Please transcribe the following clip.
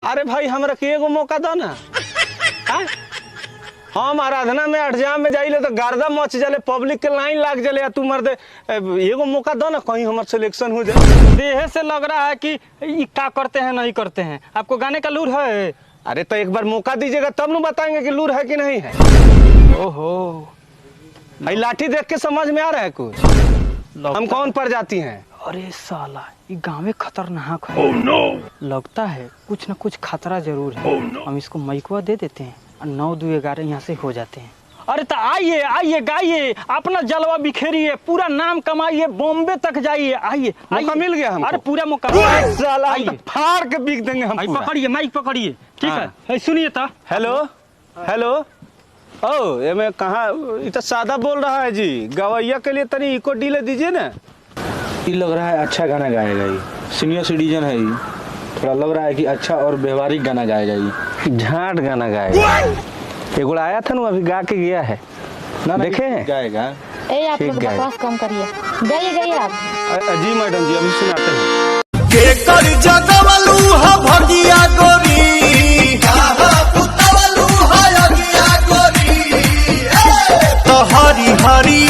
अरे भाई हमरा के एगो मौका दो ना। हम आराधना में अठजाम में जाइले तो गर्दा मच जाले, पब्लिक के लाइन लाग जाले, तू मर दे एगो मौका दो ना, कहीं हमार सिलेक्शन हो जाए। देह से लग रहा है कि ये क्या करते हैं नहीं करते हैं। आपको गाने का लूर है? अरे तो एक बार मौका दीजिएगा तब न बताएंगे कि लूर है कि नहीं है। ओहो, भाई लाठी देख के समझ में आ रहा है कुछ? हम कौन प्रजाति हैं? अरे साला ये गाँव में खतरनाक है। लगता है कुछ न कुछ खतरा जरूर है। हम इसको माइकवा दे देते हैं और 9, 2, 11 यहाँ से हो जाते हैं। अरे तो आइए आइए गाइए, अपना जलवा बिखेरिए, पूरा नाम कमाइए, बॉम्बे तक जाइए। आइए मौका मिल गया हमको। अरे पूरा मौका साला फाड़ के बिक देंगे हम। पकड़िए माइक पकड़िए, ठीक है सुनिए तो। हेलो हेलो, ओ ये मैं कहाँ, ये तो सादा बोल रहा है जी, गवैया के लिए तनी इको डीले दीजिए ना। ये लग रहा है अच्छा गाना गाएगा, ये सीनियर सिटीजन है, ये थोड़ा लग रहा है कि अच्छा और व्यवहारिक गाना गाएगा। ये झाट गाना गाएगा। एगो आया था ना अभी गा के गया है ना, देखे हैं गाएगा। आप लोग बकवास कम करिए, गाइए गाइए आप। जी मैडम जी अभी सुनाते हैं। के कर जगवलू ह भगिया गोरी, काहा पुतवलू ह अगिया गोरी, तो हरी हरी